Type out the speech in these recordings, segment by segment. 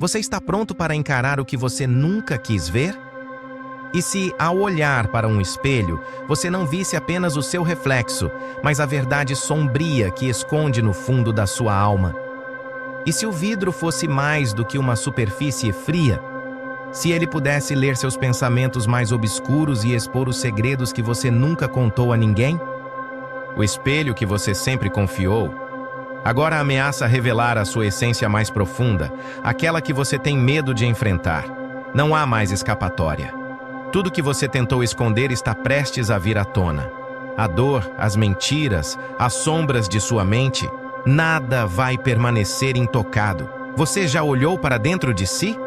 Você está pronto para encarar o que você nunca quis ver? E se, ao olhar para um espelho, você não visse apenas o seu reflexo, mas a verdade sombria que esconde no fundo da sua alma? E se o vidro fosse mais do que uma superfície fria? Se ele pudesse ler seus pensamentos mais obscuros e expor os segredos que você nunca contou a ninguém? O espelho que você sempre confiou, agora ameaça revelar a sua essência mais profunda, aquela que você tem medo de enfrentar. Não há mais escapatória. Tudo que você tentou esconder está prestes a vir à tona. A dor, as mentiras, as sombras de sua mente, nada vai permanecer intocado. Você já olhou para dentro de si?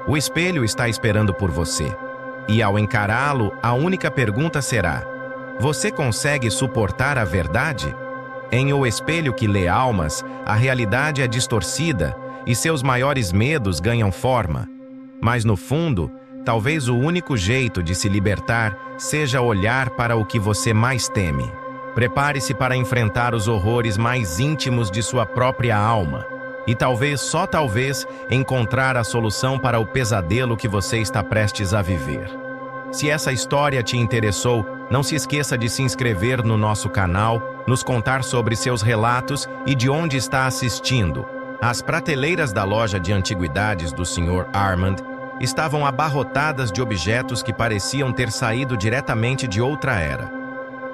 O espelho está esperando por você. E ao encará-lo, a única pergunta será: você consegue suportar a verdade? Em O Espelho que Lê Almas, a realidade é distorcida e seus maiores medos ganham forma. Mas no fundo, talvez o único jeito de se libertar seja olhar para o que você mais teme. Prepare-se para enfrentar os horrores mais íntimos de sua própria alma. E talvez, só talvez, encontrar a solução para o pesadelo que você está prestes a viver. Se essa história te interessou, não se esqueça de se inscrever no nosso canal, nos contar sobre seus relatos e de onde está assistindo. As prateleiras da loja de antiguidades do Sr. Armand estavam abarrotadas de objetos que pareciam ter saído diretamente de outra era.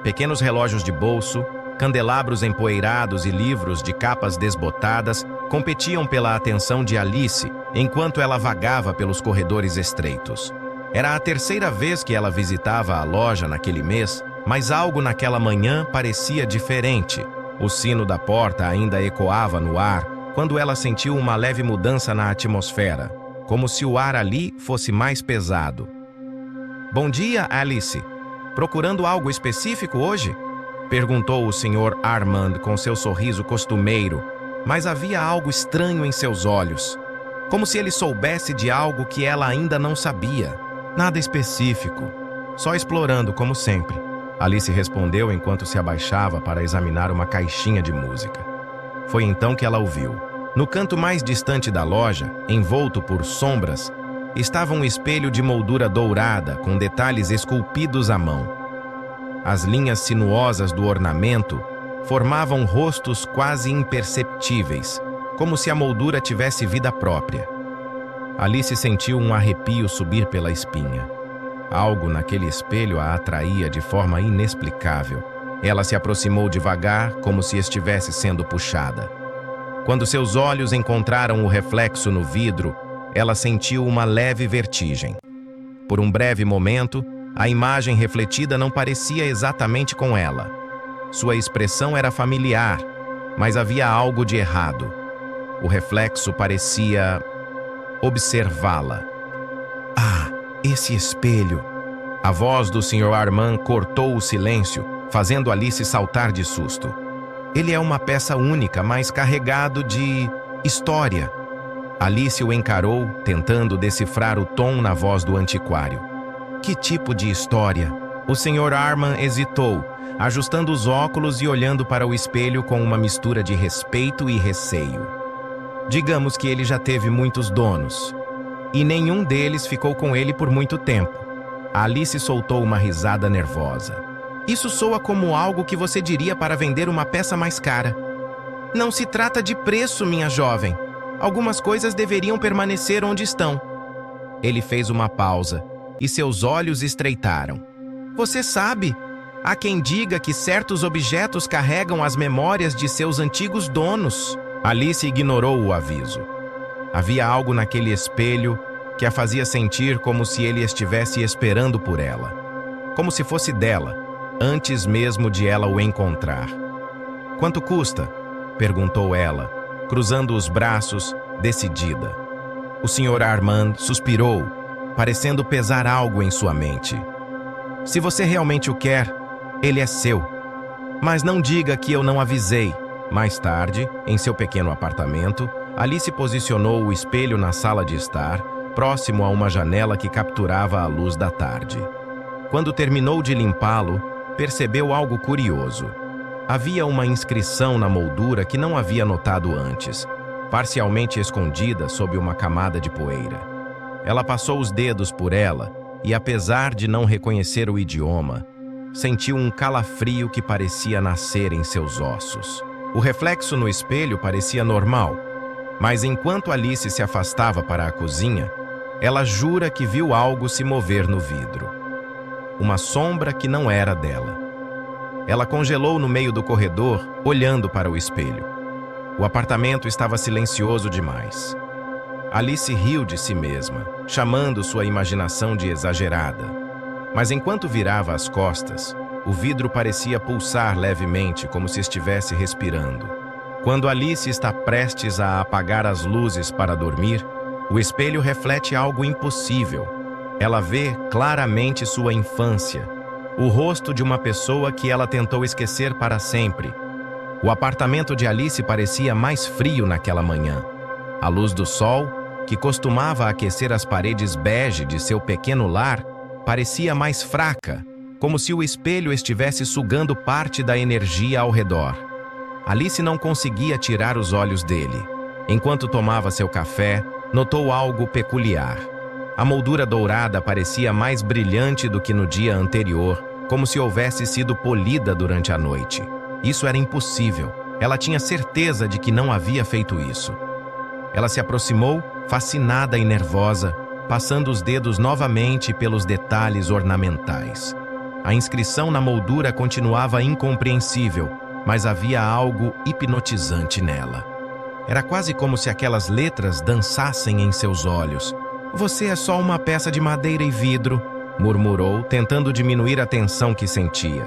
Pequenos relógios de bolso, candelabros empoeirados e livros de capas desbotadas competiam pela atenção de Alice enquanto ela vagava pelos corredores estreitos. Era a terceira vez que ela visitava a loja naquele mês, mas algo naquela manhã parecia diferente. O sino da porta ainda ecoava no ar quando ela sentiu uma leve mudança na atmosfera, como se o ar ali fosse mais pesado. "Bom dia, Alice. Procurando algo específico hoje?" perguntou o Sr. Armand com seu sorriso costumeiro, mas havia algo estranho em seus olhos, como se ele soubesse de algo que ela ainda não sabia. "Nada específico, só explorando como sempre", Alice respondeu enquanto se abaixava para examinar uma caixinha de música. Foi então que ela ouviu. No canto mais distante da loja, envolto por sombras, estava um espelho de moldura dourada com detalhes esculpidos à mão. As linhas sinuosas do ornamento formavam rostos quase imperceptíveis, como se a moldura tivesse vida própria. Alice sentiu um arrepio subir pela espinha. Algo naquele espelho a atraía de forma inexplicável. Ela se aproximou devagar, como se estivesse sendo puxada. Quando seus olhos encontraram o reflexo no vidro, ela sentiu uma leve vertigem. Por um breve momento, a imagem refletida não parecia exatamente com ela. Sua expressão era familiar, mas havia algo de errado. O reflexo parecia observá-la. "Ah, esse espelho!" A voz do Sr. Armand cortou o silêncio, fazendo Alice saltar de susto. "Ele é uma peça única, mas carregado de história." Alice o encarou, tentando decifrar o tom na voz do antiquário. "Que tipo de história?" O Sr. Armand hesitou, ajustando os óculos e olhando para o espelho com uma mistura de respeito e receio. Digamos que ele já teve muitos donos, e nenhum deles ficou com ele por muito tempo. Alice soltou uma risada nervosa. "Isso soa como algo que você diria para vender uma peça mais cara." "Não se trata de preço, minha jovem. Algumas coisas deveriam permanecer onde estão." Ele fez uma pausa, e seus olhos estreitaram. "Você sabe, há quem diga que certos objetos carregam as memórias de seus antigos donos." Alice ignorou o aviso. Havia algo naquele espelho que a fazia sentir como se ele estivesse esperando por ela. Como se fosse dela, antes mesmo de ela o encontrar. "Quanto custa?" perguntou ela, cruzando os braços, decidida. O Sr. Armand suspirou, parecendo pesar algo em sua mente. "Se você realmente o quer, ele é seu. Mas não diga que eu não avisei." Mais tarde, em seu pequeno apartamento, Alice posicionou o espelho na sala de estar, próximo a uma janela que capturava a luz da tarde. Quando terminou de limpá-lo, percebeu algo curioso. Havia uma inscrição na moldura que não havia notado antes. parcialmente escondida sob uma camada de poeira. Ela passou os dedos por ela e, apesar de não reconhecer o idioma, sentiu um calafrio que parecia nascer em seus ossos. O reflexo no espelho parecia normal, mas enquanto Alice se afastava para a cozinha, ela jura que viu algo se mover no vidro. Uma sombra que não era dela. Ela congelou no meio do corredor, olhando para o espelho. O apartamento estava silencioso demais. Alice riu de si mesma, chamando sua imaginação de exagerada. Mas enquanto virava as costas, o vidro parecia pulsar levemente, como se estivesse respirando. Quando Alice está prestes a apagar as luzes para dormir, o espelho reflete algo impossível. Ela vê claramente sua infância, o rosto de uma pessoa que ela tentou esquecer para sempre. O apartamento de Alice parecia mais frio naquela manhã. A luz do sol, que costumava aquecer as paredes bege de seu pequeno lar, parecia mais fraca, como se o espelho estivesse sugando parte da energia ao redor. Alice não conseguia tirar os olhos dele. Enquanto tomava seu café, notou algo peculiar. A moldura dourada parecia mais brilhante do que no dia anterior, como se houvesse sido polida durante a noite. Isso era impossível. Ela tinha certeza de que não havia feito isso. Ela se aproximou, fascinada e nervosa, passando os dedos novamente pelos detalhes ornamentais. A inscrição na moldura continuava incompreensível, mas havia algo hipnotizante nela. Era quase como se aquelas letras dançassem em seus olhos. "Você é só uma peça de madeira e vidro", murmurou, tentando diminuir a tensão que sentia.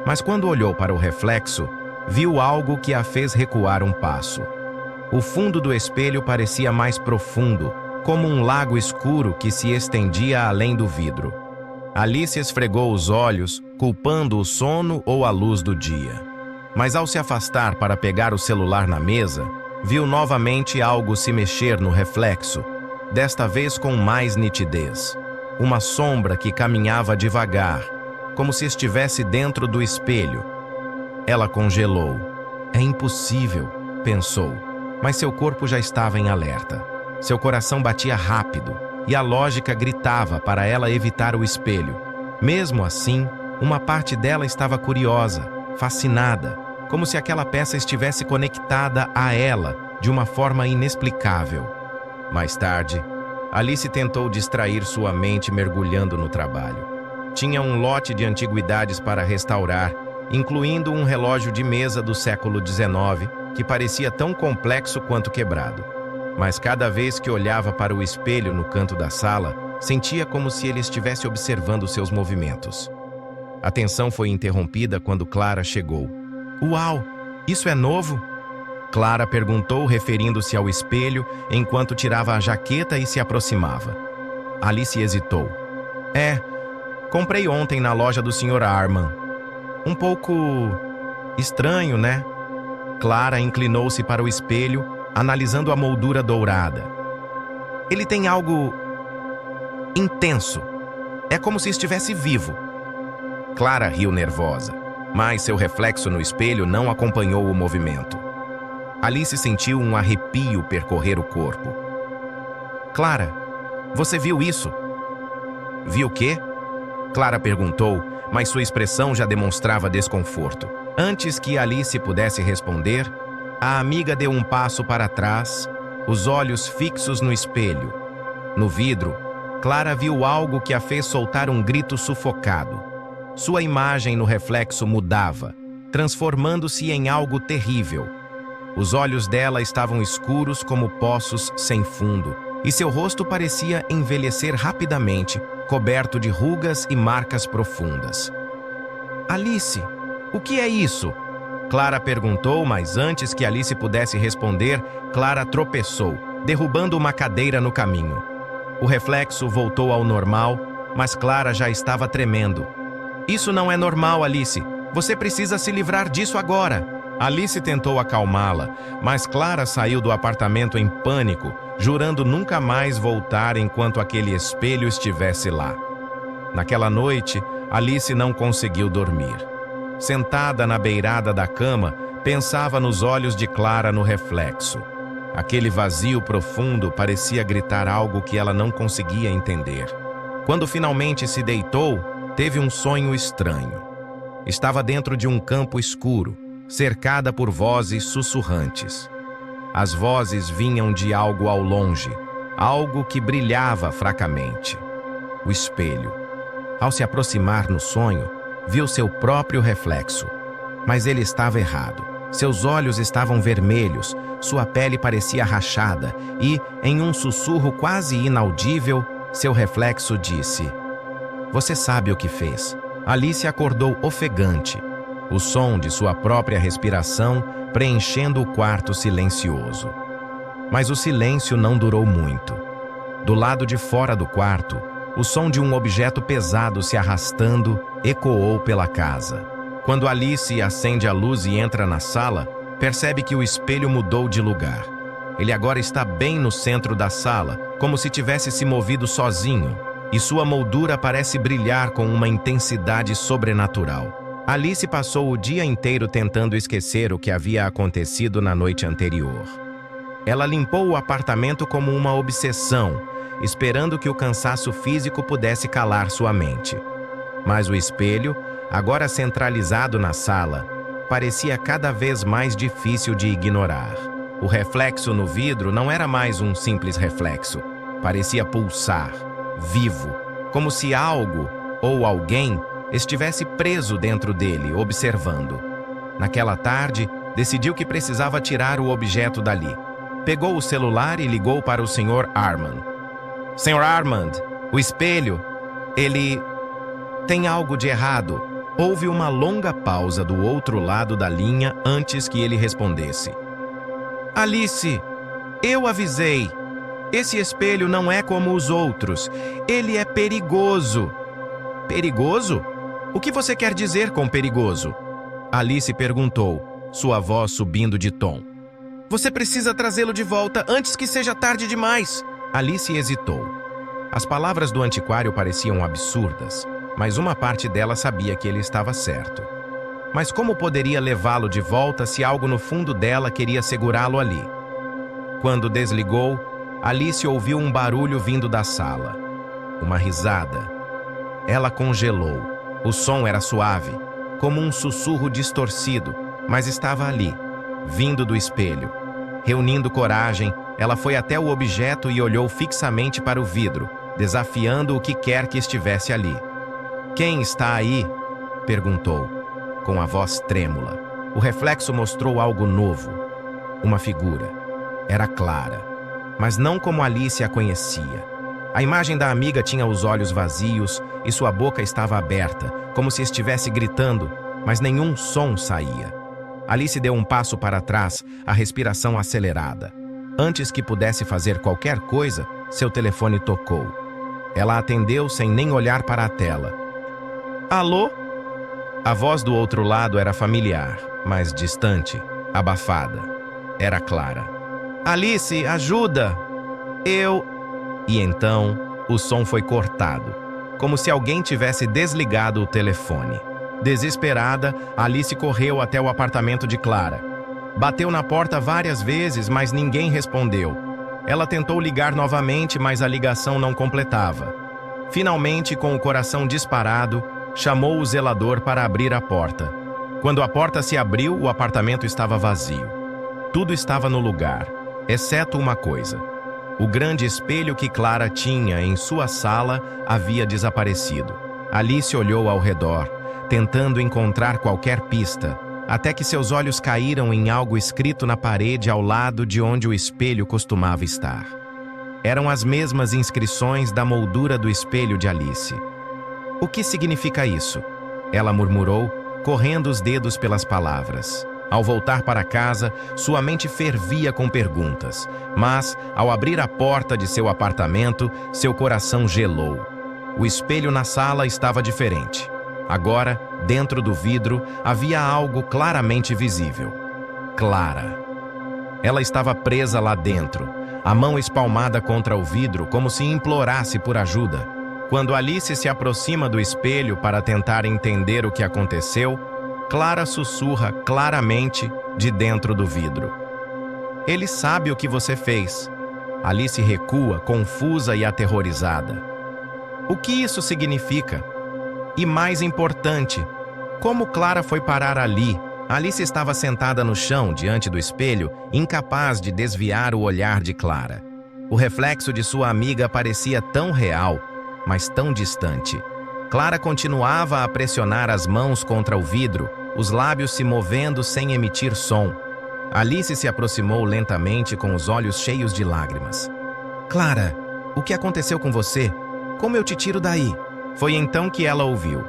Mas quando olhou para o reflexo, viu algo que a fez recuar um passo. O fundo do espelho parecia mais profundo, como um lago escuro que se estendia além do vidro. Alice esfregou os olhos, culpando o sono ou a luz do dia. Mas ao se afastar para pegar o celular na mesa, viu novamente algo se mexer no reflexo, desta vez com mais nitidez. Uma sombra que caminhava devagar, como se estivesse dentro do espelho. Ela congelou. "É impossível", pensou, mas seu corpo já estava em alerta. Seu coração batia rápido e a lógica gritava para ela evitar o espelho. Mesmo assim, uma parte dela estava curiosa, fascinada, como se aquela peça estivesse conectada a ela de uma forma inexplicável. Mais tarde, Alice tentou distrair sua mente mergulhando no trabalho. Tinha um lote de antiguidades para restaurar, incluindo um relógio de mesa do século XIX, que parecia tão complexo quanto quebrado. Mas cada vez que olhava para o espelho no canto da sala, sentia como se ele estivesse observando seus movimentos. A tensão foi interrompida quando Clara chegou. "Uau! Isso é novo?" Clara perguntou, referindo-se ao espelho, enquanto tirava a jaqueta e se aproximava. Alice hesitou. Comprei ontem na loja do Sr. Arman. Um pouco estranho, né?" Clara inclinou-se para o espelho, analisando a moldura dourada. "Ele tem algo intenso. É como se estivesse vivo." Clara riu nervosa, mas seu reflexo no espelho não acompanhou o movimento. Alice sentiu um arrepio percorrer o corpo. "Clara, você viu isso?" "Viu o quê?" Clara perguntou, mas sua expressão já demonstrava desconforto. Antes que Alice pudesse responder, a amiga deu um passo para trás, os olhos fixos no espelho. No vidro, Clara viu algo que a fez soltar um grito sufocado. Sua imagem no reflexo mudava, transformando-se em algo terrível. Os olhos dela estavam escuros como poços sem fundo, e seu rosto parecia envelhecer rapidamente, coberto de rugas e marcas profundas. "Alice, o que é isso?" Clara perguntou, mas antes que Alice pudesse responder, Clara tropeçou, derrubando uma cadeira no caminho. O reflexo voltou ao normal, mas Clara já estava tremendo. "Isso não é normal, Alice. Você precisa se livrar disso agora." Alice tentou acalmá-la, mas Clara saiu do apartamento em pânico, jurando nunca mais voltar enquanto aquele espelho estivesse lá. Naquela noite, Alice não conseguiu dormir. Sentada na beirada da cama, pensava nos olhos de Clara no reflexo. Aquele vazio profundo parecia gritar algo que ela não conseguia entender. Quando finalmente se deitou, teve um sonho estranho. Estava dentro de um campo escuro, cercada por vozes sussurrantes. As vozes vinham de algo ao longe, algo que brilhava fracamente. O espelho. Ao se aproximar no sonho, viu seu próprio reflexo. Mas ele estava errado. Seus olhos estavam vermelhos, sua pele parecia rachada e, em um sussurro quase inaudível, seu reflexo disse: "Você sabe o que fez." Alice acordou ofegante, o som de sua própria respiração preenchendo o quarto silencioso. Mas o silêncio não durou muito. Do lado de fora do quarto, o som de um objeto pesado se arrastando ecoou pela casa. Quando Alice acende a luz e entra na sala, percebe que o espelho mudou de lugar. Ele agora está bem no centro da sala, como se tivesse se movido sozinho, e sua moldura parece brilhar com uma intensidade sobrenatural. Alice passou o dia inteiro tentando esquecer o que havia acontecido na noite anterior. Ela limpou o apartamento como uma obsessão, esperando que o cansaço físico pudesse calar sua mente. Mas o espelho, agora centralizado na sala, parecia cada vez mais difícil de ignorar. O reflexo no vidro não era mais um simples reflexo. Parecia pulsar, vivo, como se algo ou alguém estivesse preso dentro dele, observando. Naquela tarde, decidiu que precisava tirar o objeto dali. Pegou o celular e ligou para o Sr. Armand. "Sr. Armand, o espelho, ele tem algo de errado." Houve uma longa pausa do outro lado da linha antes que ele respondesse. "Alice, eu avisei. Esse espelho não é como os outros. Ele é perigoso." "Perigoso? O que você quer dizer com perigoso?" Alice perguntou, sua voz subindo de tom. "Você precisa trazê-lo de volta antes que seja tarde demais." Alice hesitou. As palavras do antiquário pareciam absurdas, mas uma parte dela sabia que ele estava certo. Mas como poderia levá-lo de volta se algo no fundo dela queria segurá-lo ali? Quando desligou, Alice ouviu um barulho vindo da sala. Uma risada. Ela congelou. O som era suave, como um sussurro distorcido, mas estava ali, vindo do espelho. Reunindo coragem, ela foi até o objeto e olhou fixamente para o vidro, desafiando o que quer que estivesse ali. "Quem está aí?" perguntou, com a voz trêmula. O reflexo mostrou algo novo. Uma figura. Era Clara, mas não como Alice a conhecia. A imagem da amiga tinha os olhos vazios e sua boca estava aberta, como se estivesse gritando, mas nenhum som saía. Alice deu um passo para trás, a respiração acelerada. Antes que pudesse fazer qualquer coisa, seu telefone tocou. Ela atendeu sem nem olhar para a tela. "Alô?" A voz do outro lado era familiar, mas distante, abafada. Era Clara. "Alice, ajuda! E então, o som foi cortado, como se alguém tivesse desligado o telefone. Desesperada, Alice correu até o apartamento de Clara. Bateu na porta várias vezes, mas ninguém respondeu. Ela tentou ligar novamente, mas a ligação não completava. Finalmente, com o coração disparado, chamou o zelador para abrir a porta. Quando a porta se abriu, o apartamento estava vazio. Tudo estava no lugar, exceto uma coisa. O grande espelho que Clara tinha em sua sala havia desaparecido. Alice olhou ao redor, tentando encontrar qualquer pista, até que seus olhos caíram em algo escrito na parede ao lado de onde o espelho costumava estar. Eram as mesmas inscrições da moldura do espelho de Alice. "O que significa isso?" ela murmurou, correndo os dedos pelas palavras. Ao voltar para casa, sua mente fervia com perguntas, mas, ao abrir a porta de seu apartamento, seu coração gelou. O espelho na sala estava diferente. Agora, dentro do vidro, havia algo claramente visível. Clara. Ela estava presa lá dentro, a mão espalmada contra o vidro como se implorasse por ajuda. Quando Alice se aproxima do espelho para tentar entender o que aconteceu, Clara sussurra claramente de dentro do vidro. Ele sabe o que você fez. Alice recua, confusa e aterrorizada. O que isso significa? E mais importante, como Clara foi parar ali? Alice estava sentada no chão, diante do espelho, incapaz de desviar o olhar de Clara. O reflexo de sua amiga parecia tão real, mas tão distante. Clara continuava a pressionar as mãos contra o vidro, os lábios se movendo sem emitir som. Alice se aproximou lentamente com os olhos cheios de lágrimas. Clara, o que aconteceu com você? Como eu te tiro daí? Foi então que ela ouviu.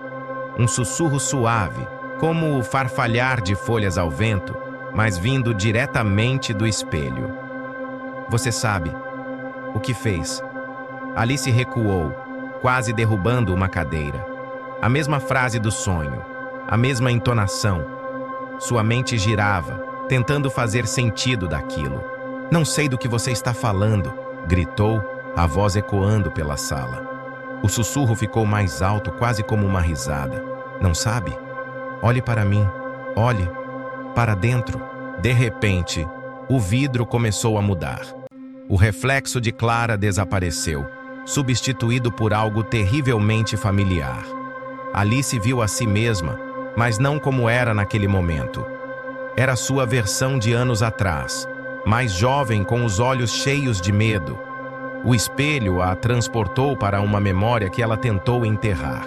Um sussurro suave, como o farfalhar de folhas ao vento, mas vindo diretamente do espelho. Você sabe o que fez? Alice recuou, quase derrubando uma cadeira. A mesma frase do sonho, a mesma entonação. Sua mente girava, tentando fazer sentido daquilo. Não sei do que você está falando, gritou, a voz ecoando pela sala. O sussurro ficou mais alto, quase como uma risada. Não sabe? Olhe para mim. Olhe para dentro. De repente, o vidro começou a mudar. O reflexo de Clara desapareceu, substituído por algo terrivelmente familiar. Alice viu a si mesma, mas não como era naquele momento. Era sua versão de anos atrás, mais jovem, com os olhos cheios de medo. O espelho a transportou para uma memória que ela tentou enterrar.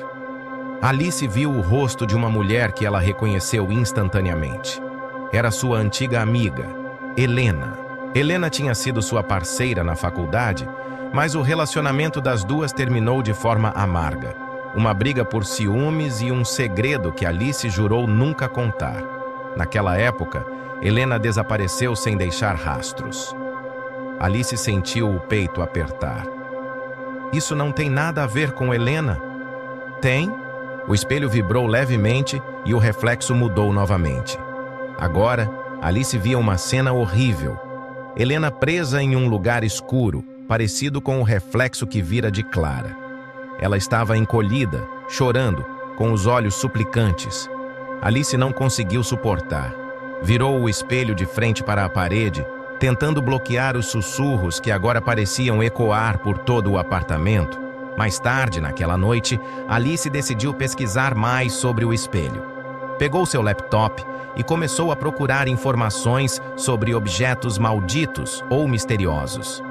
Alice viu o rosto de uma mulher que ela reconheceu instantaneamente. Era sua antiga amiga, Helena. Helena tinha sido sua parceira na faculdade, mas o relacionamento das duas terminou de forma amarga. Uma briga por ciúmes e um segredo que Alice jurou nunca contar. Naquela época, Helena desapareceu sem deixar rastros. Alice sentiu o peito apertar. Isso não tem nada a ver com Helena? Tem? O espelho vibrou levemente e o reflexo mudou novamente. Agora, Alice via uma cena horrível. Helena presa em um lugar escuro, parecido com o reflexo que vira de Clara. Ela estava encolhida, chorando, com os olhos suplicantes. Alice não conseguiu suportar. Virou o espelho de frente para a parede, tentando bloquear os sussurros que agora pareciam ecoar por todo o apartamento. Mais tarde, naquela noite, Alice decidiu pesquisar mais sobre o espelho. Pegou seu laptop e começou a procurar informações sobre objetos malditos ou misteriosos.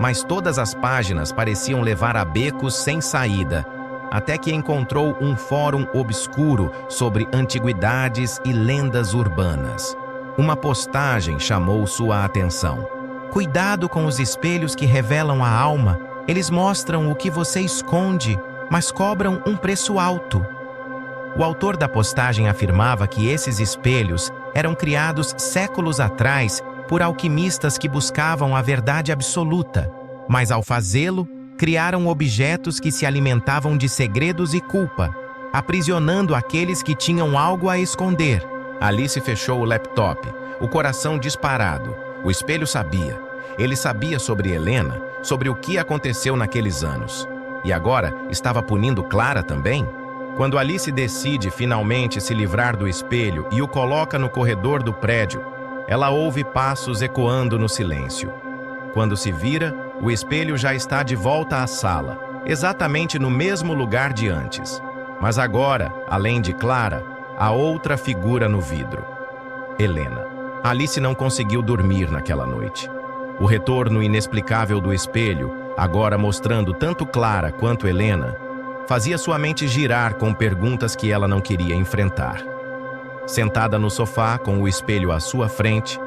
Mas todas as páginas pareciam levar a becos sem saída, até que encontrou um fórum obscuro sobre antiguidades e lendas urbanas. Uma postagem chamou sua atenção. Cuidado com os espelhos que revelam a alma. Eles mostram o que você esconde, mas cobram um preço alto. O autor da postagem afirmava que esses espelhos eram criados séculos atrás por alquimistas que buscavam a verdade absoluta, mas ao fazê-lo, criaram objetos que se alimentavam de segredos e culpa, aprisionando aqueles que tinham algo a esconder. Alice fechou o laptop, o coração disparado. O espelho sabia. Ele sabia sobre Helena, sobre o que aconteceu naqueles anos. E agora estava punindo Clara também? Quando Alice decide finalmente se livrar do espelho e o coloca no corredor do prédio, ela ouve passos ecoando no silêncio. Quando se vira, o espelho já está de volta à sala, exatamente no mesmo lugar de antes. Mas agora, além de Clara, há outra figura no vidro. Helena. Alice não conseguiu dormir naquela noite. O retorno inexplicável do espelho, agora mostrando tanto Clara quanto Helena, fazia sua mente girar com perguntas que ela não queria enfrentar. Sentada no sofá, com o espelho à sua frente,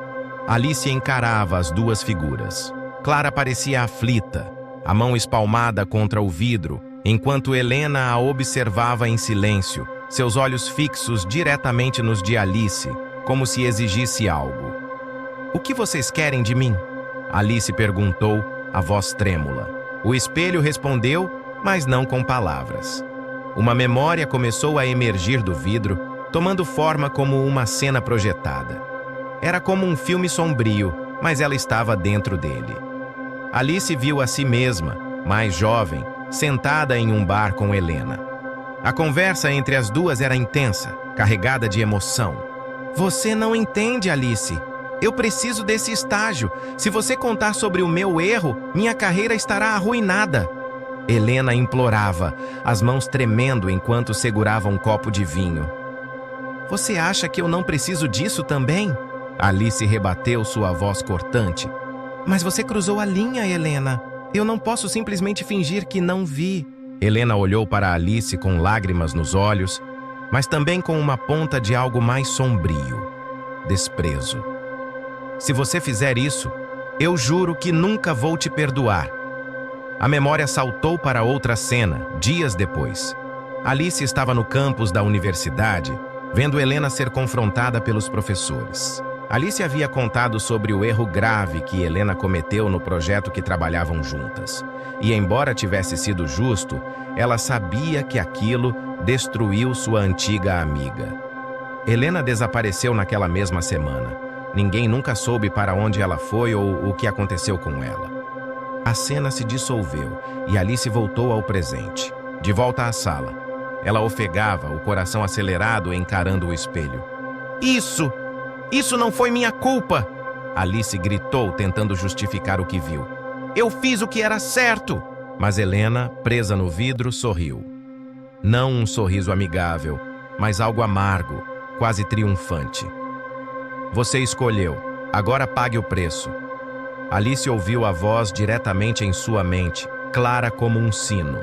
Alice encarava as duas figuras. Clara parecia aflita, a mão espalmada contra o vidro, enquanto Helena a observava em silêncio, seus olhos fixos diretamente nos de Alice, como se exigisse algo. "O que vocês querem de mim?" Alice perguntou, a voz trêmula. O espelho respondeu, mas não com palavras. Uma memória começou a emergir do vidro, tomando forma como uma cena projetada. Era como um filme sombrio, mas ela estava dentro dele. Alice viu a si mesma, mais jovem, sentada em um bar com Helena. A conversa entre as duas era intensa, carregada de emoção. "Você não entende, Alice. Eu preciso desse estágio. Se você contar sobre o meu erro, minha carreira estará arruinada. Helena implorava, as mãos tremendo enquanto segurava um copo de vinho. Você acha que eu não preciso disso também? Alice rebateu sua voz cortante. Mas você cruzou a linha, Helena. Eu não posso simplesmente fingir que não vi. Helena olhou para Alice com lágrimas nos olhos, mas também com uma ponta de algo mais sombrio: desprezo. Se você fizer isso, eu juro que nunca vou te perdoar. A memória saltou para outra cena, dias depois. Alice estava no campus da universidade, vendo Helena ser confrontada pelos professores. Alice havia contado sobre o erro grave que Helena cometeu no projeto que trabalhavam juntas. E, embora tivesse sido justo, ela sabia que aquilo destruiu sua antiga amiga. Helena desapareceu naquela mesma semana. Ninguém nunca soube para onde ela foi ou o que aconteceu com ela. A cena se dissolveu e Alice voltou ao presente. De volta à sala. Ela ofegava, o coração acelerado, encarando o espelho. Isso não foi minha culpa! Alice gritou, tentando justificar o que viu. Eu fiz o que era certo! Mas Helena, presa no vidro, sorriu. Não um sorriso amigável, mas algo amargo, quase triunfante. Você escolheu. Agora pague o preço. Alice ouviu a voz diretamente em sua mente, clara como um sino.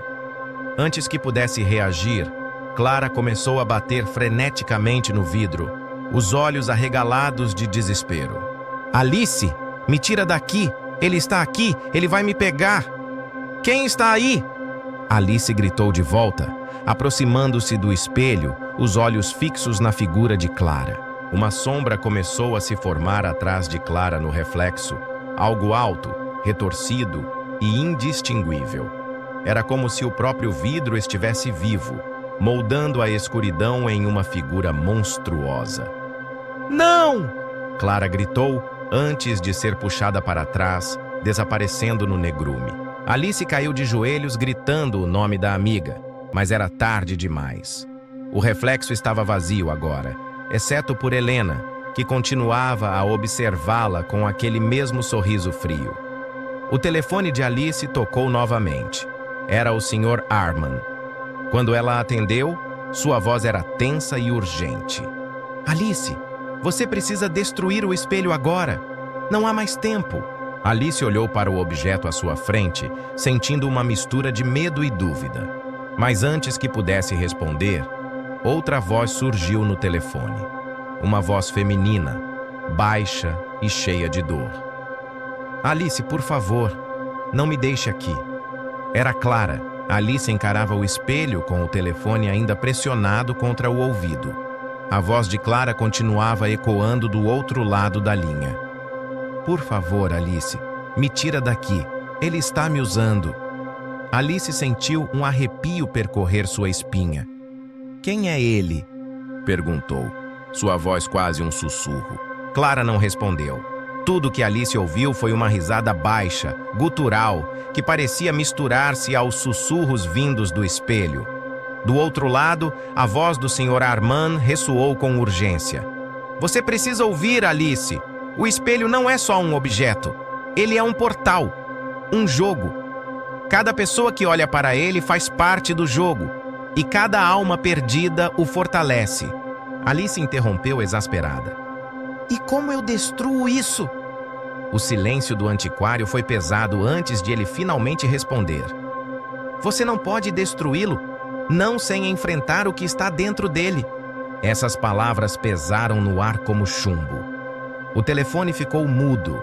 Antes que pudesse reagir, Clara começou a bater freneticamente no vidro, os olhos arregalados de desespero. Alice, me tira daqui! Ele está aqui! Ele vai me pegar! Quem está aí? Alice gritou de volta, aproximando-se do espelho, os olhos fixos na figura de Clara. Uma sombra começou a se formar atrás de Clara no reflexo, algo alto, retorcido e indistinguível. Era como se o próprio vidro estivesse vivo, moldando a escuridão em uma figura monstruosa. Não! Clara gritou antes de ser puxada para trás, desaparecendo no negrume. Alice caiu de joelhos gritando o nome da amiga, mas era tarde demais. O reflexo estava vazio agora, exceto por Helena, que continuava a observá-la com aquele mesmo sorriso frio. O telefone de Alice tocou novamente. Era o Sr. Arman. Quando ela atendeu, sua voz era tensa e urgente. Alice, você precisa destruir o espelho agora. Não há mais tempo. Alice olhou para o objeto à sua frente, sentindo uma mistura de medo e dúvida. Mas antes que pudesse responder, outra voz surgiu no telefone. Uma voz feminina, baixa e cheia de dor. Alice, por favor, não me deixe aqui. Era Clara. Alice encarava o espelho com o telefone ainda pressionado contra o ouvido. A voz de Clara continuava ecoando do outro lado da linha. Por favor, Alice, me tira daqui. Ele está me usando. Alice sentiu um arrepio percorrer sua espinha. Quem é ele? Perguntou, sua voz quase um sussurro. Clara não respondeu. Tudo que Alice ouviu foi uma risada baixa, gutural, que parecia misturar-se aos sussurros vindos do espelho. Do outro lado, a voz do Sr. Arman ressoou com urgência. Você precisa ouvir, Alice. O espelho não é só um objeto. Ele é um portal, um jogo. Cada pessoa que olha para ele faz parte do jogo, e cada alma perdida o fortalece. Alice interrompeu exasperada. E como eu destruo isso? O silêncio do antiquário foi pesado antes de ele finalmente responder. Você não pode destruí-lo, não sem enfrentar o que está dentro dele. Essas palavras pesaram no ar como chumbo. O telefone ficou mudo.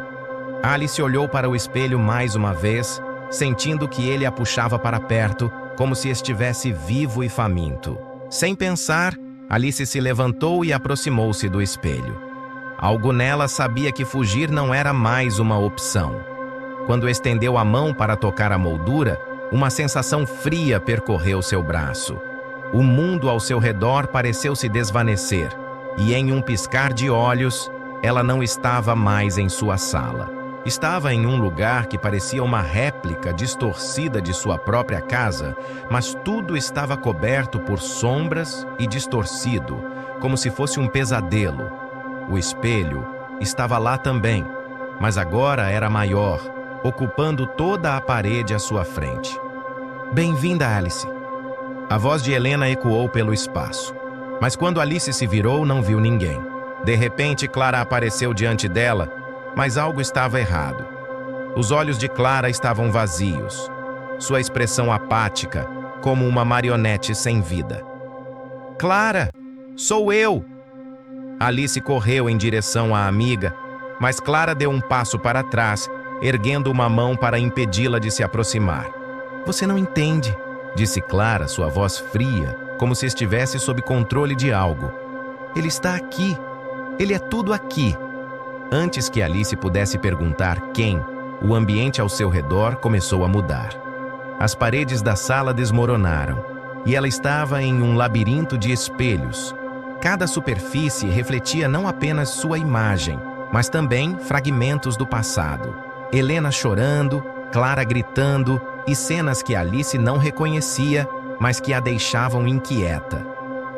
Alice olhou para o espelho mais uma vez, sentindo que ele a puxava para perto, como se estivesse vivo e faminto. Sem pensar, Alice se levantou e aproximou-se do espelho. Algo nela sabia que fugir não era mais uma opção. Quando estendeu a mão para tocar a moldura, uma sensação fria percorreu seu braço. O mundo ao seu redor pareceu se desvanecer, e em um piscar de olhos, ela não estava mais em sua sala. Estava em um lugar que parecia uma réplica distorcida de sua própria casa, mas tudo estava coberto por sombras e distorcido, como se fosse um pesadelo. O espelho, estava lá também, mas agora era maior, ocupando toda a parede à sua frente. Bem-vinda, Alice. A voz de Helena ecoou pelo espaço. Mas quando Alice se virou, não viu ninguém. De repente, Clara apareceu diante dela, mas algo estava errado. Os olhos de Clara estavam vazios, sua expressão apática, como uma marionete sem vida. Clara, sou eu! Alice correu em direção à amiga, mas Clara deu um passo para trás, erguendo uma mão para impedi-la de se aproximar. Você não entende, disse Clara, sua voz fria, como se estivesse sob controle de algo. Ele está aqui. Ele é tudo aqui. Antes que Alice pudesse perguntar quem, o ambiente ao seu redor começou a mudar. As paredes da sala desmoronaram, e ela estava em um labirinto de espelhos. Cada superfície refletia não apenas sua imagem, mas também fragmentos do passado. Helena chorando, Clara gritando e cenas que Alice não reconhecia, mas que a deixavam inquieta.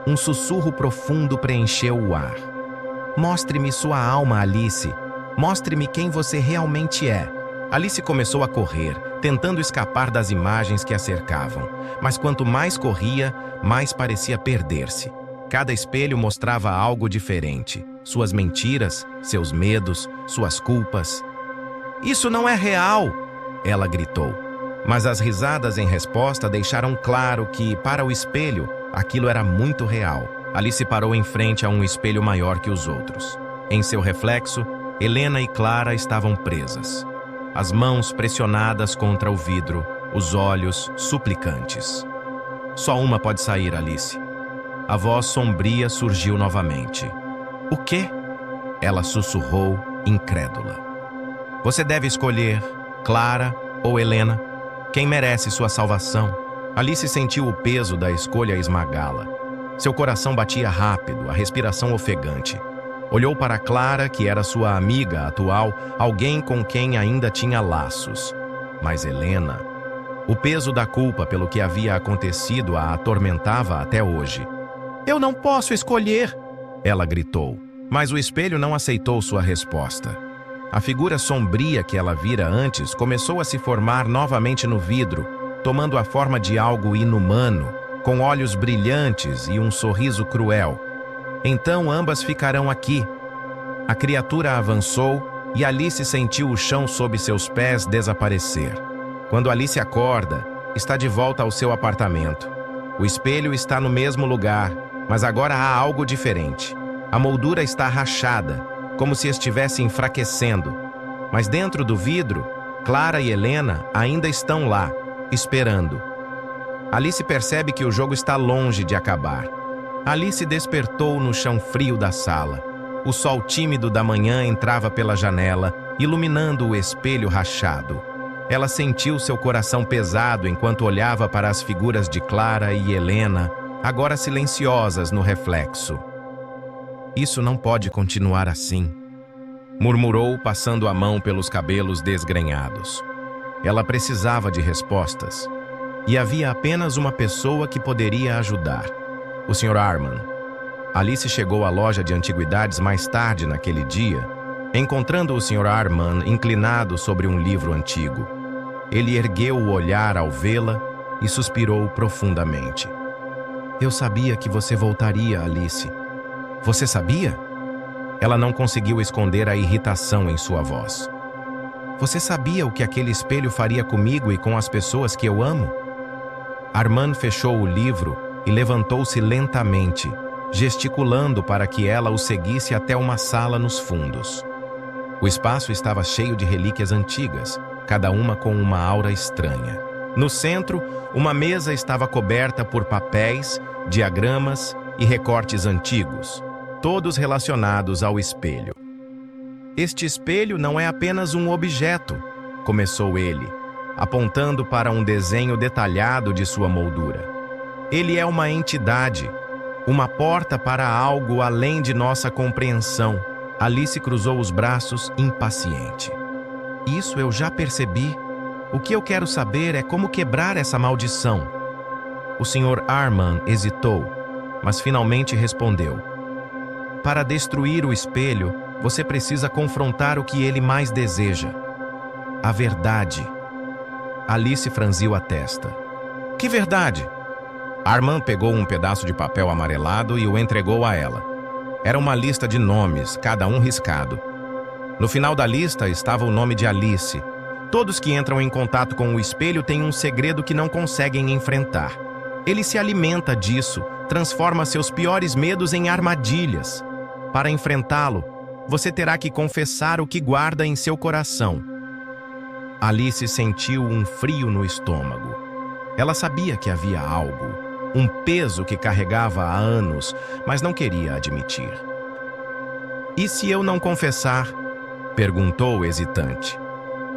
Um sussurro profundo preencheu o ar. Mostre-me sua alma, Alice. Mostre-me quem você realmente é. Alice começou a correr, tentando escapar das imagens que a cercavam. Mas quanto mais corria, mais parecia perder-se. Cada espelho mostrava algo diferente. Suas mentiras, seus medos, suas culpas. Isso não é real! Ela gritou. Mas as risadas em resposta deixaram claro que, para o espelho, aquilo era muito real. Alice parou em frente a um espelho maior que os outros. Em seu reflexo, Helena e Clara estavam presas. As mãos pressionadas contra o vidro, os olhos suplicantes. Só uma pode sair, Alice. A voz sombria surgiu novamente. O quê? Ela sussurrou, incrédula. Você deve escolher Clara ou Helena. Quem merece sua salvação? Alice sentiu o peso da escolha esmagá-la. Seu coração batia rápido, a respiração ofegante. Olhou para Clara, que era sua amiga atual, alguém com quem ainda tinha laços. Mas Helena... O peso da culpa pelo que havia acontecido a atormentava até hoje. Eu não posso escolher! Ela gritou, mas o espelho não aceitou sua resposta. A figura sombria que ela vira antes começou a se formar novamente no vidro, tomando a forma de algo inumano, com olhos brilhantes e um sorriso cruel. Então ambas ficarão aqui. A criatura avançou e Alice sentiu o chão sob seus pés desaparecer. Quando Alice acorda, está de volta ao seu apartamento. O espelho está no mesmo lugar, mas agora há algo diferente. A moldura está rachada, como se estivesse enfraquecendo. Mas dentro do vidro, Clara e Helena ainda estão lá, esperando. Alice percebe que o jogo está longe de acabar. Alice despertou no chão frio da sala. O sol tímido da manhã entrava pela janela, iluminando o espelho rachado. Ela sentiu seu coração pesado enquanto olhava para as figuras de Clara e Helena, agora silenciosas no reflexo. Isso não pode continuar assim, murmurou, passando a mão pelos cabelos desgrenhados. Ela precisava de respostas, e havia apenas uma pessoa que poderia ajudar: o Sr. Arman. Alice chegou à loja de antiguidades mais tarde naquele dia, encontrando o Sr. Arman inclinado sobre um livro antigo. Ele ergueu o olhar ao vê-la e suspirou profundamente. Eu sabia que você voltaria, Alice. Você sabia? Ela não conseguiu esconder a irritação em sua voz. Você sabia o que aquele espelho faria comigo e com as pessoas que eu amo? Arman fechou o livro e levantou-se lentamente, gesticulando para que ela o seguisse até uma sala nos fundos. O espaço estava cheio de relíquias antigas, cada uma com uma aura estranha. No centro, uma mesa estava coberta por papéis, diagramas e recortes antigos, todos relacionados ao espelho. Este espelho não é apenas um objeto, começou ele, apontando para um desenho detalhado de sua moldura. Ele é uma entidade, uma porta para algo além de nossa compreensão. Alice cruzou os braços, impaciente. Isso eu já percebi. O que eu quero saber é como quebrar essa maldição. O Sr. Arman hesitou, mas finalmente respondeu. Para destruir o espelho, Você precisa confrontar o que ele mais deseja. A verdade. Alice franziu a testa. Que verdade? Armand pegou um pedaço de papel amarelado e o entregou a ela. Era uma lista de nomes, cada um riscado. No final da lista estava o nome de Alice. Todos que entram em contato com o espelho têm um segredo que não conseguem enfrentar. Ele se alimenta disso, transforma seus piores medos em armadilhas. Para enfrentá-lo, você terá que confessar o que guarda em seu coração. Alice sentiu um frio no estômago. Ela sabia que havia algo, um peso que carregava há anos, mas não queria admitir. E se eu não confessar? Perguntou hesitante.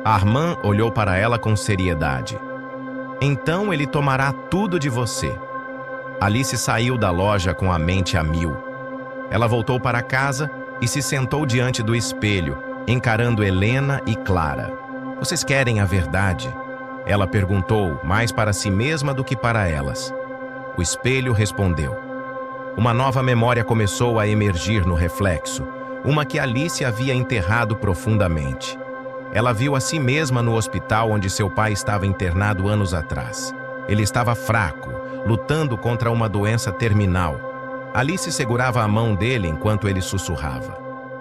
Armand olhou para ela com seriedade. Então ele tomará tudo de você. Alice saiu da loja com a mente a mil. Ela voltou para casa e se sentou diante do espelho, encarando Helena e Clara. Vocês querem a verdade? Ela perguntou, mais para si mesma do que para elas. O espelho respondeu. Uma nova memória começou a emergir no reflexo, uma que Alice havia enterrado profundamente. Ela viu a si mesma no hospital onde seu pai estava internado anos atrás. Ele estava fraco, lutando contra uma doença terminal. Alice segurava a mão dele enquanto ele sussurrava.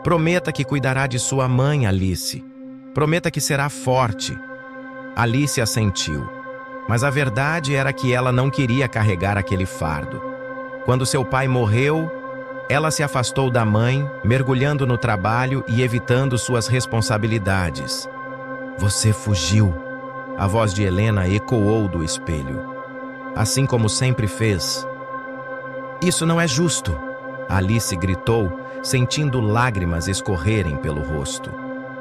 Prometa que cuidará de sua mãe, Alice. Prometa que será forte. Alice assentiu. Mas a verdade era que ela não queria carregar aquele fardo. Quando seu pai morreu, ela se afastou da mãe, mergulhando no trabalho e evitando suas responsabilidades. Você fugiu. A voz de Helena ecoou do espelho. Assim como sempre fez. Isso não é justo. Alice gritou, sentindo lágrimas escorrerem pelo rosto.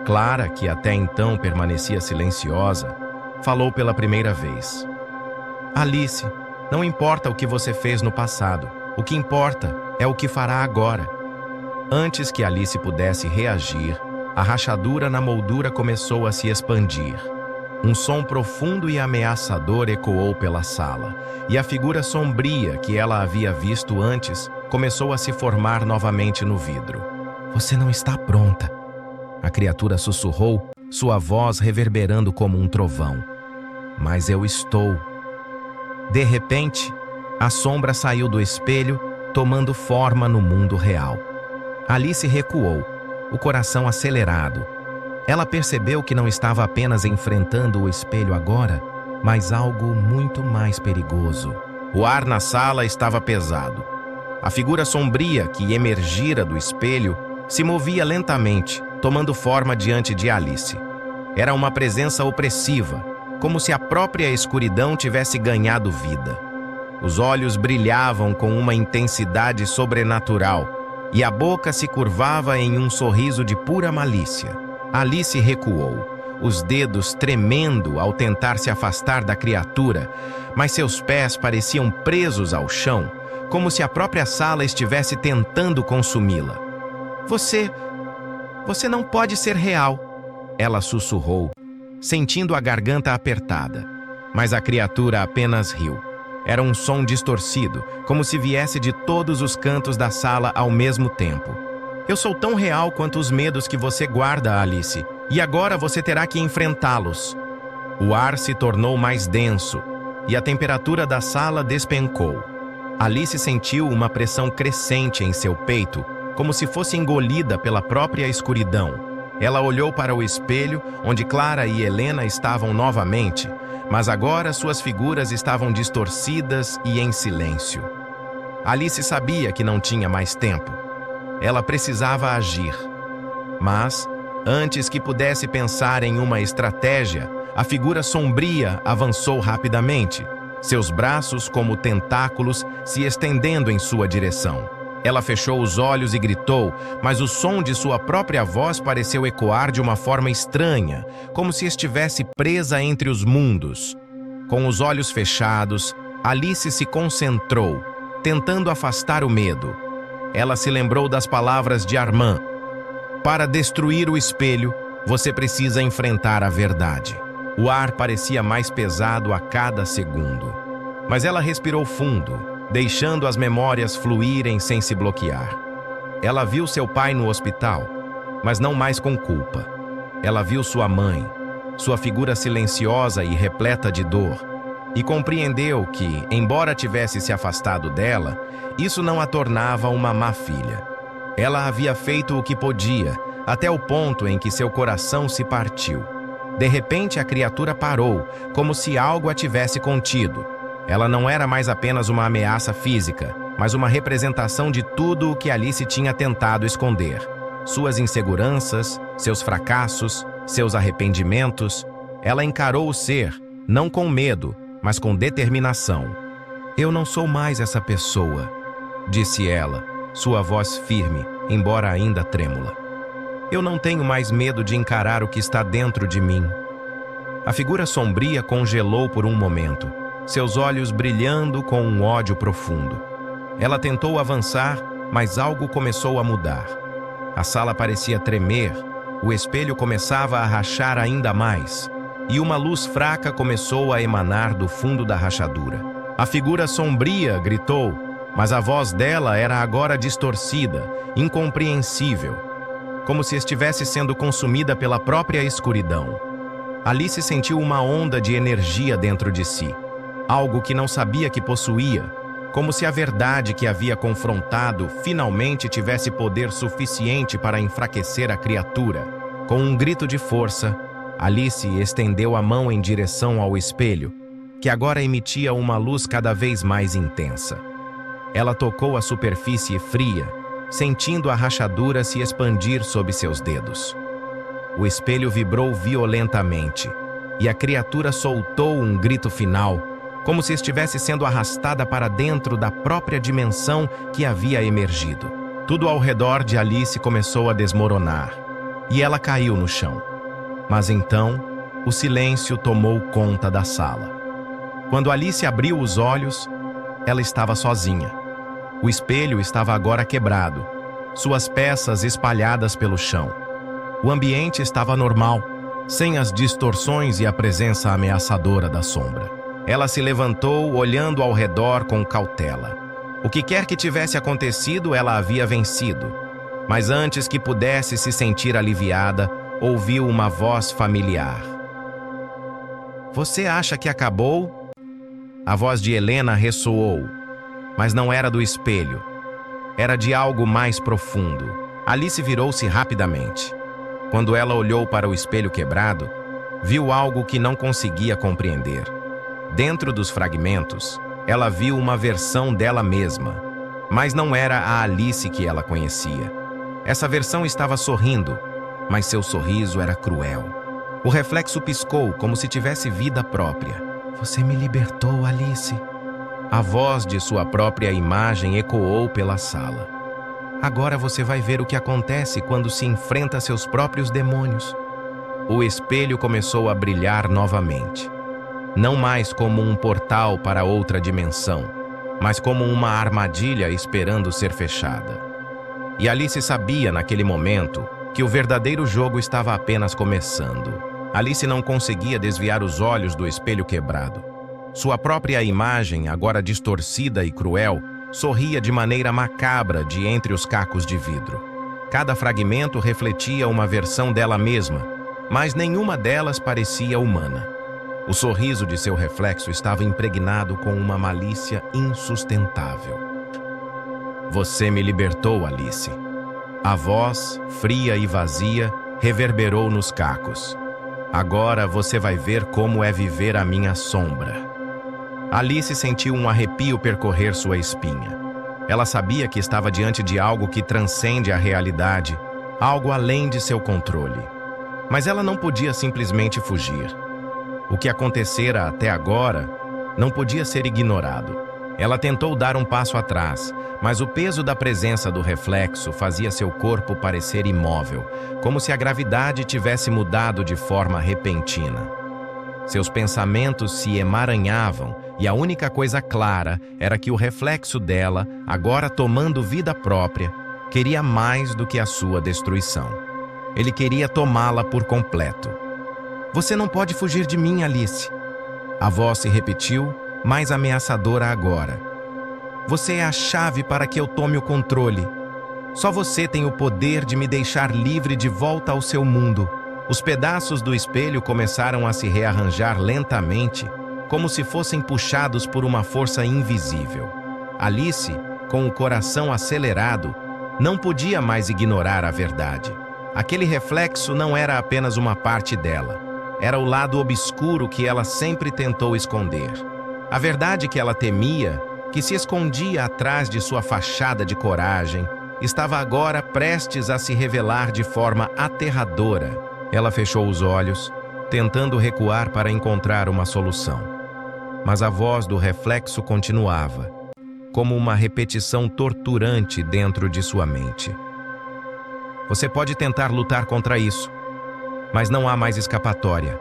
Clara, que até então permanecia silenciosa, falou pela primeira vez. Alice, não importa o que você fez no passado. O que importa é o que fará agora. Antes que Alice pudesse reagir, a rachadura na moldura começou a se expandir. Um som profundo e ameaçador ecoou pela sala, e a figura sombria que ela havia visto antes começou a se formar novamente no vidro. Você não está pronta. A criatura sussurrou, sua voz reverberando como um trovão. Mas eu estou. De repente, a sombra saiu do espelho, tomando forma no mundo real. Alice recuou, o coração acelerado. Ela percebeu que não estava apenas enfrentando o espelho agora, mas algo muito mais perigoso. O ar na sala estava pesado. A figura sombria que emergira do espelho se movia lentamente, tomando forma diante de Alice. Era uma presença opressiva, como se a própria escuridão tivesse ganhado vida. Os olhos brilhavam com uma intensidade sobrenatural e a boca se curvava em um sorriso de pura malícia. Alice recuou, os dedos tremendo ao tentar se afastar da criatura, mas seus pés pareciam presos ao chão, como se a própria sala estivesse tentando consumi-la. Você não pode ser real, ela sussurrou, sentindo a garganta apertada. Mas a criatura apenas riu. Era um som distorcido, como se viesse de todos os cantos da sala ao mesmo tempo. Eu sou tão real quanto os medos que você guarda, Alice, e agora você terá que enfrentá-los. O ar se tornou mais denso, e a temperatura da sala despencou. Alice sentiu uma pressão crescente em seu peito, como se fosse engolida pela própria escuridão. Ela olhou para o espelho, onde Clara e Helena estavam novamente, mas agora suas figuras estavam distorcidas e em silêncio. Alice sabia que não tinha mais tempo. Ela precisava agir. Mas, antes que pudesse pensar em uma estratégia, a figura sombria avançou rapidamente, seus braços como tentáculos se estendendo em sua direção. Ela fechou os olhos e gritou, mas o som de sua própria voz pareceu ecoar de uma forma estranha, como se estivesse presa entre os mundos. Com os olhos fechados, Alice se concentrou, tentando afastar o medo. Ela se lembrou das palavras de Armand. Para destruir o espelho, você precisa enfrentar a verdade. O ar parecia mais pesado a cada segundo. Mas ela respirou fundo, deixando as memórias fluírem sem se bloquear. Ela viu seu pai no hospital. mas não mais com culpa. Ela viu sua mãe, sua figura silenciosa e repleta de dor, e compreendeu que, embora tivesse se afastado dela, isso não a tornava uma má filha. Ela havia feito o que podia, até o ponto em que seu coração se partiu. De repente, a criatura parou, como se algo a tivesse contido. Ela não era mais apenas uma ameaça física, mas uma representação de tudo o que Alice tinha tentado esconder. Suas inseguranças, seus fracassos, seus arrependimentos. Ela encarou o ser, não com medo, mas com determinação. "Eu não sou mais essa pessoa", disse ela, sua voz firme, embora ainda trêmula. "Eu não tenho mais medo de encarar o que está dentro de mim." A figura sombria congelou por um momento, seus olhos brilhando com um ódio profundo. Ela tentou avançar, mas algo começou a mudar. A sala parecia tremer, o espelho começava a rachar ainda mais, e uma luz fraca começou a emanar do fundo da rachadura. A figura sombria gritou, mas a voz dela era agora distorcida, incompreensível, como se estivesse sendo consumida pela própria escuridão. Alice sentiu uma onda de energia dentro de si, algo que não sabia que possuía, como se a verdade que havia confrontado finalmente tivesse poder suficiente para enfraquecer a criatura. Com um grito de força, Alice estendeu a mão em direção ao espelho, que agora emitia uma luz cada vez mais intensa. Ela tocou a superfície fria, sentindo a rachadura se expandir sob seus dedos. O espelho vibrou violentamente, e a criatura soltou um grito final, como se estivesse sendo arrastada para dentro da própria dimensão que havia emergido. Tudo ao redor de Alice começou a desmoronar, e ela caiu no chão. Mas então, o silêncio tomou conta da sala. Quando Alice abriu os olhos, ela estava sozinha. O espelho estava agora quebrado, suas peças espalhadas pelo chão. O ambiente estava normal, sem as distorções e a presença ameaçadora da sombra. Ela se levantou, olhando ao redor com cautela. O que quer que tivesse acontecido, ela havia vencido. Mas antes que pudesse se sentir aliviada, ouviu uma voz familiar. "Você acha que acabou?" A voz de Helena ressoou, mas não era do espelho. Era de algo mais profundo. Alice virou-se rapidamente. Quando ela olhou para o espelho quebrado, viu algo que não conseguia compreender. Dentro dos fragmentos, ela viu uma versão dela mesma, mas não era a Alice que ela conhecia. Essa versão estava sorrindo, mas seu sorriso era cruel. O reflexo piscou como se tivesse vida própria. "Você me libertou, Alice." A voz de sua própria imagem ecoou pela sala. "Agora você vai ver o que acontece quando se enfrenta seus próprios demônios." O espelho começou a brilhar novamente. Não mais como um portal para outra dimensão, mas como uma armadilha esperando ser fechada. E Alice sabia, naquele momento, que o verdadeiro jogo estava apenas começando. Alice não conseguia desviar os olhos do espelho quebrado. Sua própria imagem, agora distorcida e cruel, sorria de maneira macabra de entre os cacos de vidro. Cada fragmento refletia uma versão dela mesma, mas nenhuma delas parecia humana. O sorriso de seu reflexo estava impregnado com uma malícia insustentável. "Você me libertou, Alice." A voz, fria e vazia, reverberou nos cacos. "Agora você vai ver como é viver a minha sombra." Alice sentiu um arrepio percorrer sua espinha. Ela sabia que estava diante de algo que transcende a realidade, algo além de seu controle. Mas ela não podia simplesmente fugir. O que acontecera até agora não podia ser ignorado. Ela tentou dar um passo atrás, mas o peso da presença do reflexo fazia seu corpo parecer imóvel, como se a gravidade tivesse mudado de forma repentina. Seus pensamentos se emaranhavam e a única coisa clara era que o reflexo dela, agora tomando vida própria, queria mais do que a sua destruição. Ele queria tomá-la por completo. "Você não pode fugir de mim, Alice." A voz se repetiu, mais ameaçadora agora. "Você é a chave para que eu tome o controle." Só você tem o poder de me deixar livre de volta ao seu mundo. Os pedaços do espelho começaram a se rearranjar lentamente, como se fossem puxados por uma força invisível. Alice, com o coração acelerado, não podia mais ignorar a verdade. Aquele reflexo não era apenas uma parte dela. Era o lado obscuro que ela sempre tentou esconder. A verdade que ela temia, que se escondia atrás de sua fachada de coragem, estava agora prestes a se revelar de forma aterradora. Ela fechou os olhos, tentando recuar para encontrar uma solução. Mas a voz do reflexo continuava, como uma repetição torturante dentro de sua mente. Você pode tentar lutar contra isso, mas não há mais escapatória.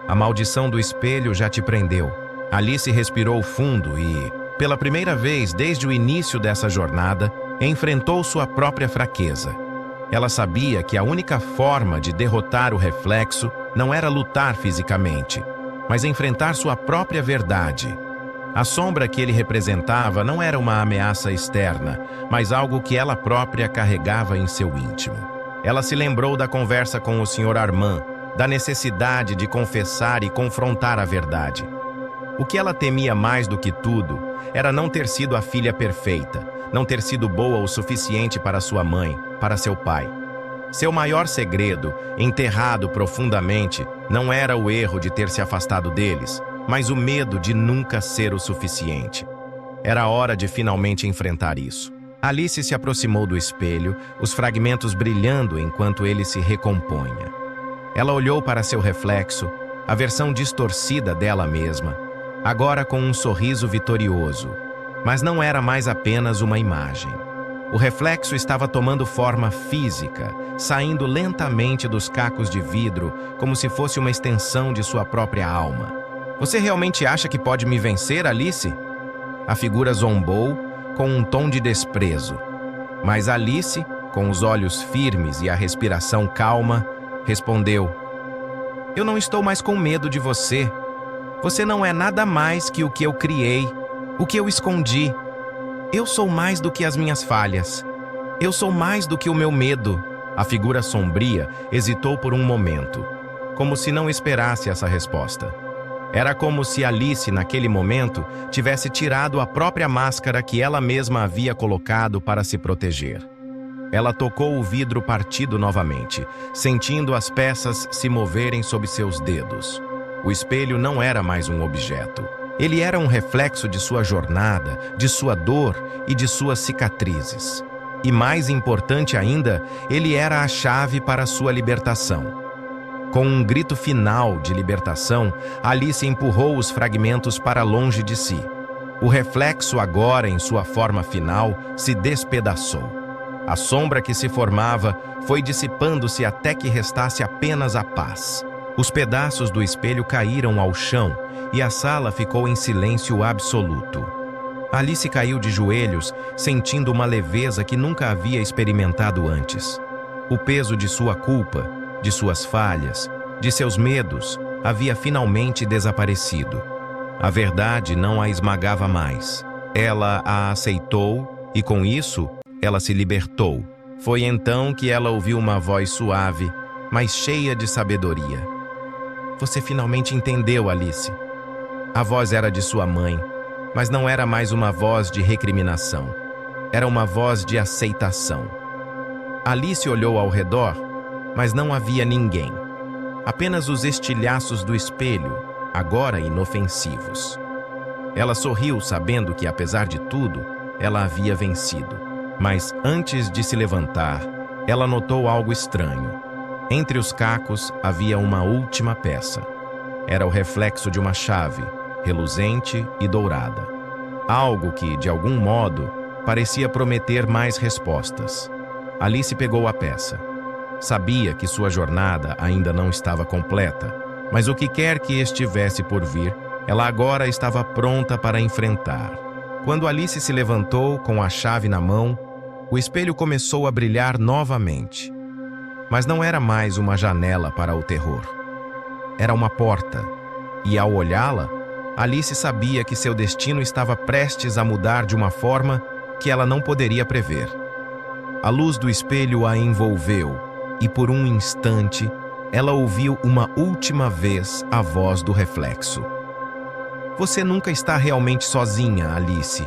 A maldição do espelho já te prendeu. Alice respirou fundo e, pela primeira vez desde o início dessa jornada, enfrentou sua própria fraqueza. Ela sabia que a única forma de derrotar o reflexo não era lutar fisicamente, mas enfrentar sua própria verdade. A sombra que ele representava não era uma ameaça externa, mas algo que ela própria carregava em seu íntimo. Ela se lembrou da conversa com o Sr. Armand, da necessidade de confessar e confrontar a verdade. O que ela temia mais do que tudo era não ter sido a filha perfeita, não ter sido boa o suficiente para sua mãe, para seu pai. Seu maior segredo, enterrado profundamente, não era o erro de ter se afastado deles, mas o medo de nunca ser o suficiente. Era hora de finalmente enfrentar isso. Alice se aproximou do espelho, os fragmentos brilhando enquanto ele se recompunha. Ela olhou para seu reflexo, a versão distorcida dela mesma, agora com um sorriso vitorioso, mas não era mais apenas uma imagem. O reflexo estava tomando forma física, saindo lentamente dos cacos de vidro, como se fosse uma extensão de sua própria alma. Você realmente acha que pode me vencer, Alice? A figura zombou com um tom de desprezo. Mas Alice, com os olhos firmes e a respiração calma, respondeu: Eu não estou mais com medo de você. Você não é nada mais que o que eu criei, o que eu escondi. Eu sou mais do que as minhas falhas. Eu sou mais do que o meu medo. A figura sombria hesitou por um momento, como se não esperasse essa resposta. Era como se Alice, naquele momento, tivesse tirado a própria máscara que ela mesma havia colocado para se proteger. Ela tocou o vidro partido novamente, sentindo as peças se moverem sob seus dedos. O espelho não era mais um objeto. Ele era um reflexo de sua jornada, de sua dor e de suas cicatrizes. E mais importante ainda, ele era a chave para sua libertação. Com um grito final de libertação, Alice empurrou os fragmentos para longe de si. O reflexo, agora em sua forma final, se despedaçou. A sombra que se formava foi dissipando-se até que restasse apenas a paz. Os pedaços do espelho caíram ao chão e a sala ficou em silêncio absoluto. Alice caiu de joelhos, sentindo uma leveza que nunca havia experimentado antes. O peso de sua culpa, de suas falhas, de seus medos, havia finalmente desaparecido. A verdade não a esmagava mais. Ela a aceitou e, com isso, ela se libertou. Foi então que ela ouviu uma voz suave, mas cheia de sabedoria. Você finalmente entendeu, Alice. A voz era de sua mãe, mas não era mais uma voz de recriminação. Era uma voz de aceitação. Alice olhou ao redor, mas não havia ninguém. Apenas os estilhaços do espelho, agora inofensivos. Ela sorriu, sabendo que, apesar de tudo, ela havia vencido. Mas antes de se levantar, ela notou algo estranho. Entre os cacos havia uma última peça. Era o reflexo de uma chave, reluzente e dourada. Algo que, de algum modo, parecia prometer mais respostas. Alice pegou a peça. Sabia que sua jornada ainda não estava completa, mas o que quer que estivesse por vir, ela agora estava pronta para enfrentar. Quando Alice se levantou com a chave na mão, o espelho começou a brilhar novamente. Mas não era mais uma janela para o terror. Era uma porta, e ao olhá-la, Alice sabia que seu destino estava prestes a mudar de uma forma que ela não poderia prever. A luz do espelho a envolveu, e por um instante, ela ouviu uma última vez a voz do reflexo. Você nunca está realmente sozinha, Alice.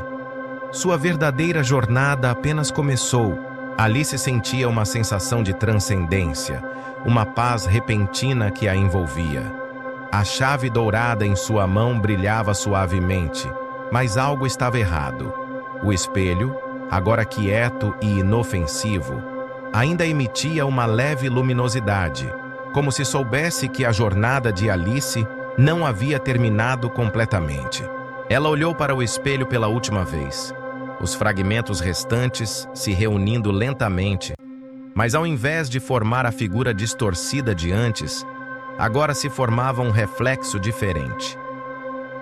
Sua verdadeira jornada apenas começou. Alice sentia uma sensação de transcendência, uma paz repentina que a envolvia. A chave dourada em sua mão brilhava suavemente, mas algo estava errado. O espelho, agora quieto e inofensivo, ainda emitia uma leve luminosidade, como se soubesse que a jornada de Alice não havia terminado completamente. Ela olhou para o espelho pela última vez, os fragmentos restantes se reunindo lentamente, mas ao invés de formar a figura distorcida de antes, agora se formava um reflexo diferente.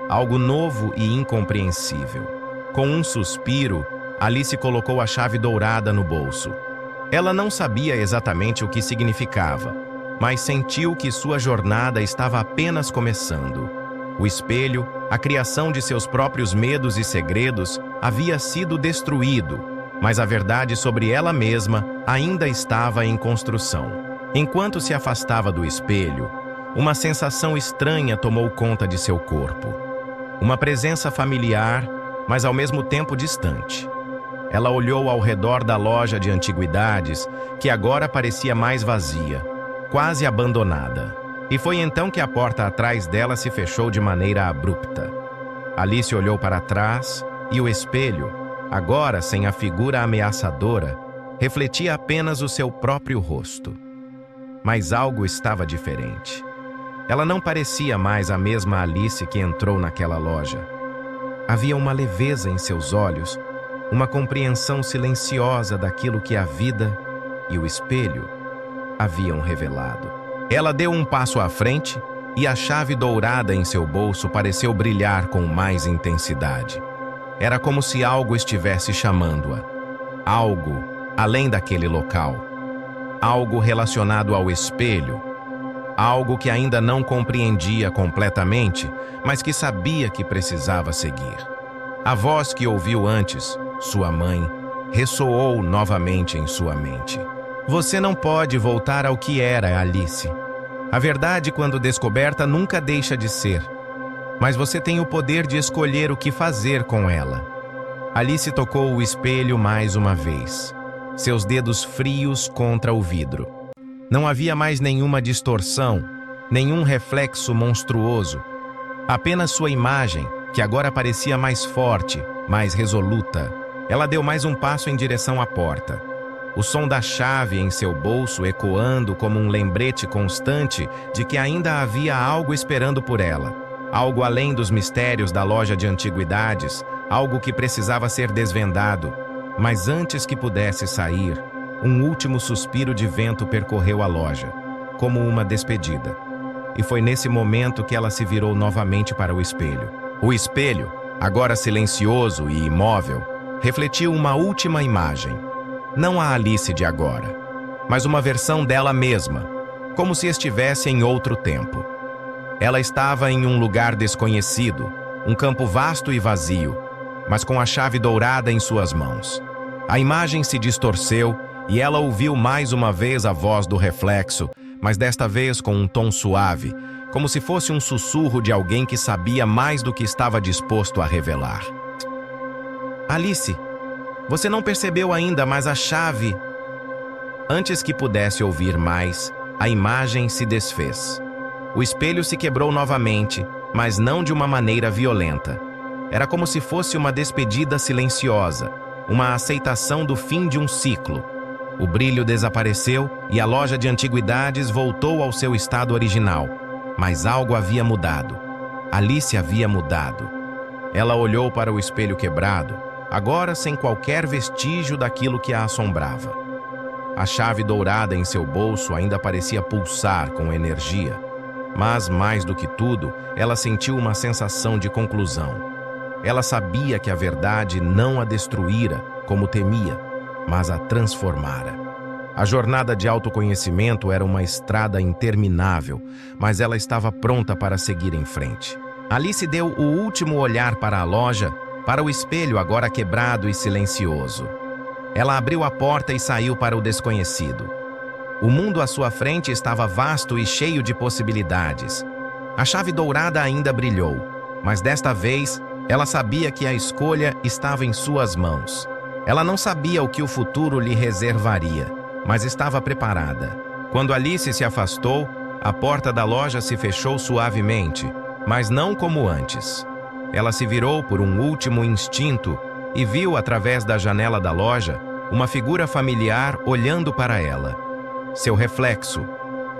Algo novo e incompreensível. Com um suspiro, Alice colocou a chave dourada no bolso. Ela não sabia exatamente o que significava, mas sentiu que sua jornada estava apenas começando. O espelho, a criação de seus próprios medos e segredos, havia sido destruído, mas a verdade sobre ela mesma ainda estava em construção. Enquanto se afastava do espelho, uma sensação estranha tomou conta de seu corpo. Uma presença familiar, mas ao mesmo tempo distante. Ela olhou ao redor da loja de antiguidades, que agora parecia mais vazia, quase abandonada. E foi então que a porta atrás dela se fechou de maneira abrupta. Alice olhou para trás e o espelho, agora sem a figura ameaçadora, refletia apenas o seu próprio rosto. Mas algo estava diferente. Ela não parecia mais a mesma Alice que entrou naquela loja. Havia uma leveza em seus olhos, uma compreensão silenciosa daquilo que a vida e o espelho haviam revelado. Ela deu um passo à frente e a chave dourada em seu bolso pareceu brilhar com mais intensidade. Era como se algo estivesse chamando-a. Algo além daquele local. Algo relacionado ao espelho. Algo que ainda não compreendia completamente, mas que sabia que precisava seguir. A voz que ouviu antes, sua mãe, ressoou novamente em sua mente. Você não pode voltar ao que era, Alice. A verdade, quando descoberta, nunca deixa de ser. Mas você tem o poder de escolher o que fazer com ela. Alice tocou o espelho mais uma vez, seus dedos frios contra o vidro. Não havia mais nenhuma distorção, nenhum reflexo monstruoso. Apenas sua imagem, que agora parecia mais forte, mais resoluta. Ela deu mais um passo em direção à porta. O som da chave em seu bolso ecoando como um lembrete constante de que ainda havia algo esperando por ela. Algo além dos mistérios da loja de antiguidades, algo que precisava ser desvendado. Mas antes que pudesse sair, um último suspiro de vento percorreu a loja, como uma despedida. E foi nesse momento que ela se virou novamente para o espelho. O espelho, agora silencioso e imóvel, refletiu uma última imagem. Não a Alice de agora, mas uma versão dela mesma, como se estivesse em outro tempo. Ela estava em um lugar desconhecido, um campo vasto e vazio, mas com a chave dourada em suas mãos. A imagem se distorceu e ela ouviu mais uma vez a voz do reflexo, mas desta vez com um tom suave, como se fosse um sussurro de alguém que sabia mais do que estava disposto a revelar. Alice, você não percebeu ainda, mas a chave... Antes que pudesse ouvir mais, a imagem se desfez. O espelho se quebrou novamente, mas não de uma maneira violenta. Era como se fosse uma despedida silenciosa, uma aceitação do fim de um ciclo. O brilho desapareceu e a loja de antiguidades voltou ao seu estado original. Mas algo havia mudado. Alice havia mudado. Ela olhou para o espelho quebrado, agora sem qualquer vestígio daquilo que a assombrava. A chave dourada em seu bolso ainda parecia pulsar com energia. Mas, mais do que tudo, ela sentiu uma sensação de conclusão. Ela sabia que a verdade não a destruíra, como temia, mas a transformara. A jornada de autoconhecimento era uma estrada interminável, mas ela estava pronta para seguir em frente. Alice deu o último olhar para a loja, para o espelho agora quebrado e silencioso. Ela abriu a porta e saiu para o desconhecido. O mundo à sua frente estava vasto e cheio de possibilidades. A chave dourada ainda brilhou, mas desta vez ela sabia que a escolha estava em suas mãos. Ela não sabia o que o futuro lhe reservaria, mas estava preparada. Quando Alice se afastou, a porta da loja se fechou suavemente, mas não como antes. Ela se virou por um último instinto e viu, através da janela da loja, uma figura familiar olhando para ela. Seu reflexo.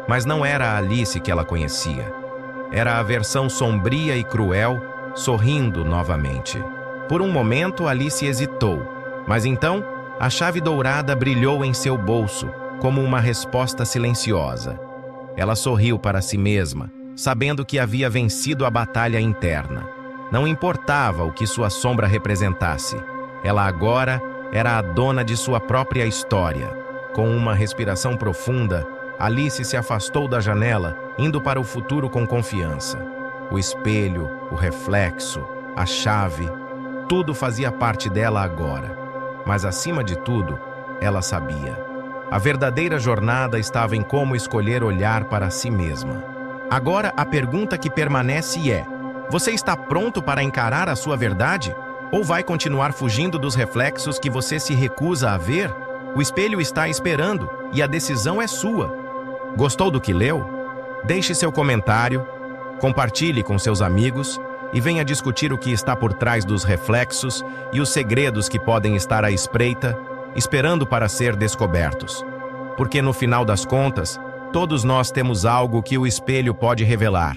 Mas não era a Alice que ela conhecia. Era a versão sombria e cruel, sorrindo novamente. Por um momento, Alice hesitou, mas então a chave dourada brilhou em seu bolso, como uma resposta silenciosa. Ela sorriu para si mesma, sabendo que havia vencido a batalha interna. Não importava o que sua sombra representasse. Ela agora era a dona de sua própria história. Com uma respiração profunda, Alice se afastou da janela, indo para o futuro com confiança. O espelho, o reflexo, a chave, tudo fazia parte dela agora. Mas, acima de tudo, ela sabia. A verdadeira jornada estava em como escolher olhar para si mesma. Agora, a pergunta que permanece é: você está pronto para encarar a sua verdade? Ou vai continuar fugindo dos reflexos que você se recusa a ver? O espelho está esperando e a decisão é sua. Gostou do que leu? Deixe seu comentário, compartilhe com seus amigos e venha discutir o que está por trás dos reflexos e os segredos que podem estar à espreita, esperando para ser descobertos. Porque no final das contas, todos nós temos algo que o espelho pode revelar.